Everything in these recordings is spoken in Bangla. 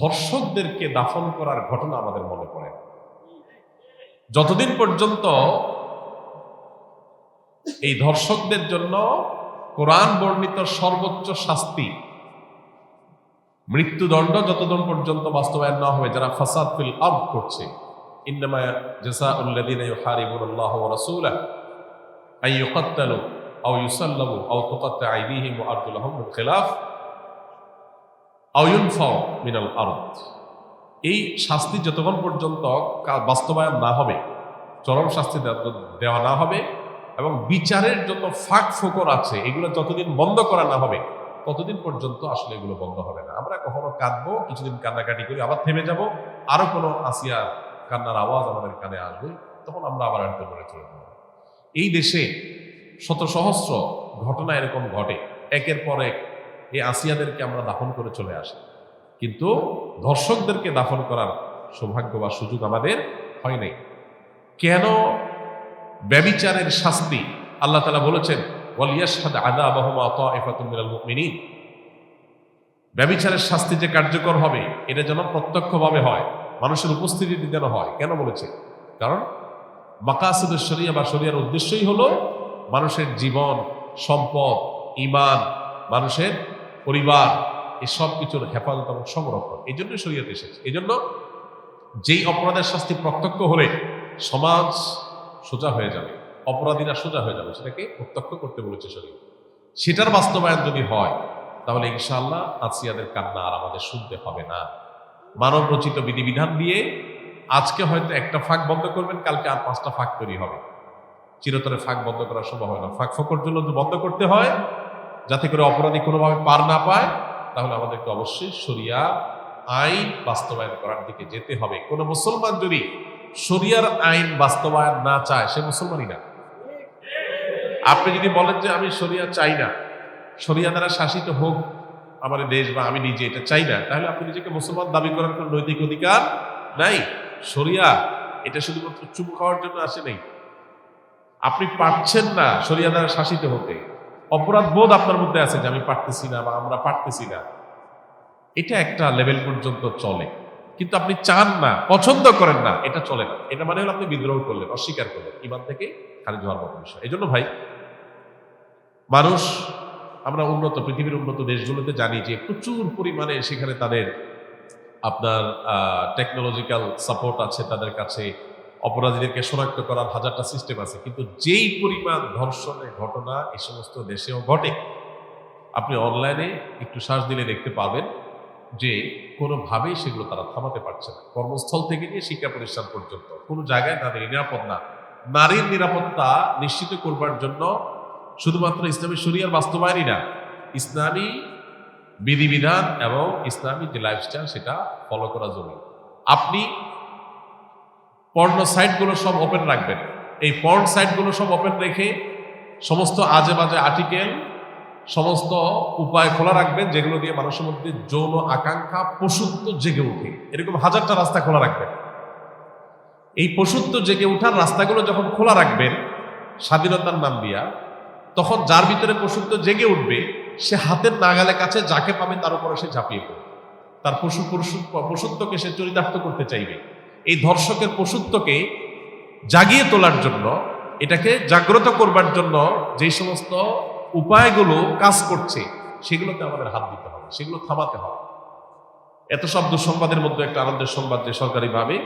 ধর্ষকদেরকে দাফন করার ঘটনা আমাদের মনে পড়ে। যতদিন পর্যন্ত এই ধর্ষকদের জন্য কোরআন বর্ণিত সর্বোচ্চ শাস্তি মৃত্যুদণ্ড যতদিন পর্যন্ত বাস্তবায়ন না হবে, যারা ফাসাদ ফিল আরদ করছে, ইন্নামা জাযাউল লাযিনা ইউহারিবুনাল্লাহ ওয়া রাসূলাহু আন ইউকাত্তালু আও ইউসাল্লাবু আও তুকাত্তা আইদিহিম ওয়া আরজুলুহুম মিন খিলাফ আও ইউনফাউ মিনাল আরদ। এই শাস্তি যতক্ষণ পর্যন্ত বাস্তবায়ন না হবে, চরম শাস্তি দেওয়া না হবে এবং বিচারের যত ফাঁক ফোকর আছে এগুলো যতদিন বন্ধ করা না হবে ততদিন পর্যন্ত আসলে এগুলো বন্ধ হবে না। আমরা কখনো কাঁদবো, কিছুদিন কান্নাকাটি করি, আবার থেমে যাব, আরো কোনো আসিয়া কান্নার আওয়াজ আমাদের কানে আসবে, তখন আমরা আবার আনতে করে চলে যাব। এই দেশে শত সহস্র ঘটনা এরকম ঘটে, একের পর এক এই আসিয়াদেরকে আমরা দাফন করে চলে আসি, কিন্তু ধর্ষকদেরকে দাফন করার সৌভাগ্য বা সুযোগ আমাদের হয় নাই। কেন? ব্যভিচারের শাস্তি আল্লাহ তাআলা বলেছেন ওয়ালিয়াশহাদ আযাবাহুমা তাইফাতুম মিনাল মুমিনিন। ব্যভিচারের শাস্তি যে কার্যকর হবে এটা যেন প্রত্যক্ষভাবে হয়, মানুষের উপস্থিতিতে যেন হয়। কেন বলেছে? কারণ মাকাসিদুশ শরিয়া বা শরিয়ার উদ্দেশ্যই হলো মানুষের জীবন, সম্পদ, ঈমান, মানুষের পরিবার, এই সব কিছুর হেফাজত এবং সংরক্ষণ। এই জন্য শরিয়ত এসেছে। এই জন্য যেই অপরাধের শাস্তি প্রত্যক্ষ হলে সমাজ সোজা হয়ে যাবে, অপরাধীরা সোজা হয়ে যাবে, সেটাকে প্রত্যক্ষ করতে বলেছে শরীয়ত। সেটার বাস্তবায়ন যদি হয় তাহলে ইনশাআল্লাহ আসিয়াদের কান্না আর আমাদের শুনতে হবে না। মানব রচিত বিধিবিধান দিয়ে আজকে হয়তো একটা ফাঁক বন্ধ করবেন, কালকে আর 5টা ফাঁক তৈরি হবে। চিরতরে ফাঁক বন্ধ করা সম্ভব হয় না। ফাঁক ফোকর জন্য যদি বন্ধ করতে হয় যাতে করে অপরাধী কোনোভাবে পার না পায়, তাহলে আমাদেরকে অবশ্যই শরিয়া আইন বাস্তবায়ন করার দিকে যেতে হবে। কোনো মুসলমান যদি শরিয়ার আইন বাস্তবায়ন না চায় সে মুসলমানই না। আপনি যদি বলেন যে আমি শরিয়া চাই না, শরিয়া দ্বারা শাসিত হোক আমার দেশ বা আমি নিজে এটা চাই না, তাহলে আপনি নিজেকে মুসলমান দাবি করার কোনো নৈতিক অধিকার নাই। শরিয়া এটা শুধুমাত্র চুপ খাওয়ার জন্য আসে নাই। আপনি পারছেন না শরিয়া দ্বারা শাসিত হতে, অপরাধ বোধ আপনার মধ্যে আছে যে আমি পারতেছি না বা আমরা পারতেছি না, এটা একটা লেভেল পর্যন্ত চলে। কিন্তু আপনি চান না, পছন্দ করেন না, এটা চলে না। এটা মানে হলো আপনি বিদ্রোহ করলেন, অস্বীকার করলেন, ঈমান থেকে খারিজ হওয়ার মতো বিষয়। এই জন্য ভাই, মানুষ, আমরা উন্নত পৃথিবীর উন্নত দেশগুলোতে জানি যে প্রচুর পরিমাণে সেখানে তাদের আপনার টেকনোলজিক্যাল সাপোর্ট আছে, তাদের কাছে অপরাধীদেরকে শনাক্ত করার হাজারটা সিস্টেম আছে, কিন্তু যেই পরিমাণ ধর্ষণের ঘটনা এই সমস্ত দেশেও ঘটে, আপনি অনলাইনে একটু সার্চ দিলে দেখতে পাবেন যে কোনোভাবেই সেগুলো তারা থামাতে পারছে না। কর্মস্থল থেকে নিয়ে শিক্ষা প্রতিষ্ঠান পর্যন্ত কোনো জায়গায় তাদের নিরাপদ না। নারীর নিরাপত্তা নিশ্চিত করবার জন্য শুধুমাত্র ইসলামী শরিয়ার বাস্তবায়নই না, ইসলামী বিধিবিধান এবং ইসলামী যে লাইফস্টাইল সেটা ফলো করা জরুরি। আপনি পর্ন সাইটগুলো সব ওপেন রাখবেন, এই পর্ন সাইটগুলো সব ওপেন রেখে সমস্ত আজে বাজে আর্টিকেল, সমস্ত উপায় খোলা রাখবেন যেগুলো দিয়ে মানুষের মধ্যে যৌন আকাঙ্ক্ষা, পশুত্ব জেগে উঠে। এরকম হাজারটা রাস্তা খোলা রাখবেন। এই পশুত্ব জেগে উঠার রাস্তাগুলো যখন খোলা রাখবেন স্বাধীনতার নাম দিয়া, তখন যার ভিতরে পশুত্ব জেগে উঠবে সে হাতের নাগালের কাছে যাকে পাবে তার উপরে সে ঝাঁপিয়ে পড়বে, তার পশুত্বকে সে চরিতার্থ করতে চাইবে। এই ধর্ষকের পশুত্বকে জাগিয়ে তোলার জন্য, এটাকে জাগ্রত করবার জন্য যে সমস্ত উপায়গুলো কাজ করছে সেগুলোতে আমাদের হাত দিতে হবে, সেগুলো থামাতে হবে। এত সব দুঃসংবাদের মধ্যে একটা আনন্দের সংবাদ যে সরকারিভাবে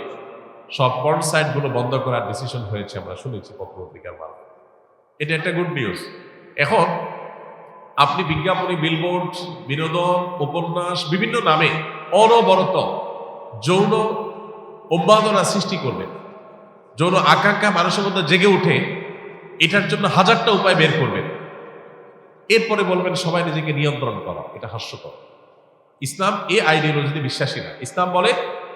সব পর্ন সাইটগুলো বন্ধ করার ডিসিশন হয়েছে, আমরা শুনেছি পত্র-পত্রিকার মাধ্যমে। এটা একটা গুড নিউজ। এখন আপনি বিজ্ঞাপনী, বিলবোর্ড, বিনোদন, উপন্যাস, বিভিন্ন নামে অনবরত যৌন উন্মাদনা সৃষ্টি করবেন, যৌন আকাঙ্ক্ষা মানুষের মধ্যে জেগে উঠে, এটার জন্য হাজারটা উপায় বের করবেন। এরপরে বলবেন সবাই নিজেকে নিয়ন্ত্রণ করা। এটা হাস্যকর। ইসলাম এই আইডিওলজিতে বিশ্বাসী না। ইসলাম বলে,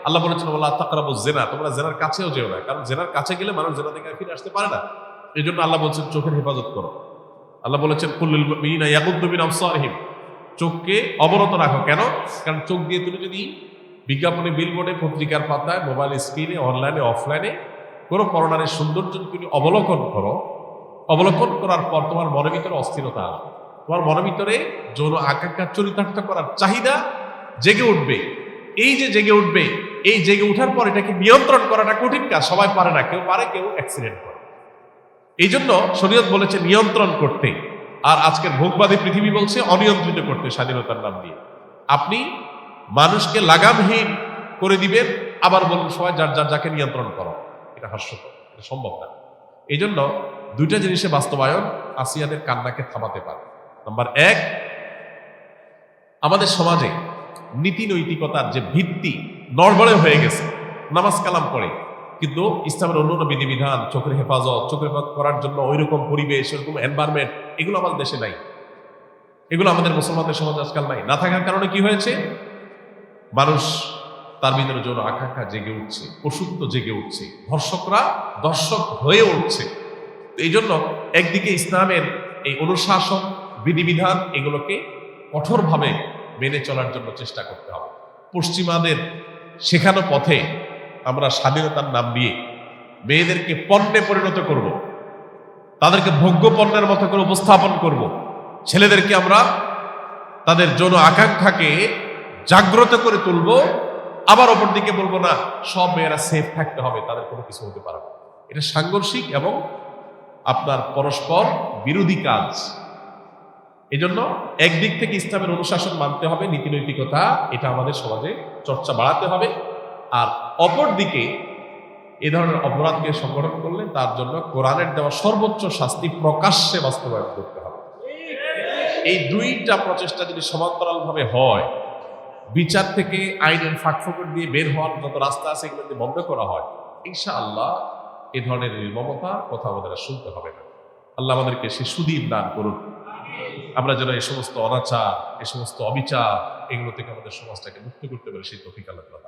আল্লাহ বলেছেন ওয়ালা তাকরাবুজ জিনা, তোমরা জেনার কাছেও যেও না, কারণ জেনার কাছে গেলে মানুষ জেনা থেকে ফিরে আসতে পারে না। এই জন্য আল্লাহ বলছেন চোখের হেফাজত করো। আল্লাহ বলেছেন কুল্লুল মুমিনিনা ইয়াগুদ্দু মিন আবসারিহিম, চোখকে অবনত রাখো। কেন? কারণ চোখ দিয়ে তুমি যদি বিজ্ঞাপনে, বিলবোর্ডে, পত্রিকার পাতায়, মোবাইল স্ক্রিনে, অনলাইনে, অফলাইনে কোনো পরনারীর সৌন্দর্য তুমি অবলোকন করো, অবলোকন করার পর তোমার মনের ভিতরে অস্থিরতা আসবে, তোমার মনের ভিতরে যৌন আকাঙ্ক্ষা চরিতার্থ করার চাহিদা জেগে উঠবে, এই যে জেগে উঠবে, এই জেগে উঠার পর এটাকে নিয়ন্ত্রণ করাটা কঠিন কাজ, সবাই পারে না, কেউ পারে, কেউ অ্যাক্সিডেন্ট করে। এই জন্য শরীয়ত বলেছে নিয়ন্ত্রণ করতে, আর আজকের ভোগবাদী পৃথিবী বলছে অনিয়ন্ত্রিত করতে স্বাধীনতার নাম দিয়ে। আপনি মানুষকে লাগামহীন করে দিবেন, আবার বলুন সবাই যার যার যাকে নিয়ন্ত্রণ করো, এটা হাস্যকর, এটা সম্ভব না। এই জন্য দুইটা জিনিসে বাস্তবায়ন আসিয়াদের কান্নাকে থামাতে পারে। নাম্বার এক, আমাদের সমাজে নীতি নৈতিকতার যে ভিত্তি নড়বড়ে হয়ে গেছে, নামাজ কালাম পড়ে কিন্তু ইসলামের অন্যান্য বিধিবিধান, চোখের হেফাজত করার জন্য ওইরকম পরিবেশ, ওইরকম এনভায়রনমেন্ট, এগুলো আমাদের দেশে নাই, এগুলো আমাদের মুসলমানদের সমাজ আজকাল নাই। না থাকার কারণে কি হয়েছে, মানুষ তার ভিতরে যৌন আকাঙ্ক্ষা জেগে উঠছে, পশুত্ব জেগে উঠছে, ধর্ষকরা দর্শক হয়ে উঠছে। এই জন্য একদিকে ইসলামের এই অনুশাসন, বিধিবিধান, এগুলোকে কঠোরভাবে মেনে চলার জন্য চেষ্টা করতে হবে। পশ্চিমাদের শেখানো পথে আমরা স্বাধীনতার নাম দিয়ে মেয়েদেরকে পণ্যে পরিণত করব, তাদেরকে ভোগ্য পণ্যের মতো করে উপস্থাপন করব, ছেলেদেরকে আমরা তাদের যৌন আকাঙ্ক্ষাকে জাগ্রত করে তুলব, আবার অপর দিকে বলবো না সব মেয়েরা সেফ থাকতে হবে, তাদের কোনো কিছু হতে পারে না। এটা সাংঘর্ষিক এবং আপনার পরস্পর বিরোধী কাজ। এজন্য একদিক থেকে ইসলামের অনুশাসন মানতে হবে, নীতি নৈতিকতা, এটা আমাদের সমাজে চর্চা বাড়াতে হবে। আর অপর দিকে এ ধরনের অপরাধকে সংগঠন করলে তার জন্য কোরআনের দেওয়া সর্বোচ্চ শাস্তি প্রকাশ্যে বাস্তবায়ন করতে হবে। এই দুইটা প্রচেষ্টা যদি সমান্তরালভাবে হয়, বিচার থেকে আইনের ফাঁকফোকর দিয়ে বের হওয়ার যত রাস্তা আছে এগুলো যদি বন্ধ করা হয়, ইনশাআল্লাহ এ ধরনের নির্মমতা কথা আমাদের আর শুনতে হবে না। আল্লাহ আমাদেরকে সে সুদীপ দান করুন। আমরা যেন এই সমস্ত অনাচার, এই সমস্ত অবিচার, এগুলো থেকে আমাদের সমাজটাকে মুক্ত করতে পারি, সেই তৌফিক আল্লাহ তাআলা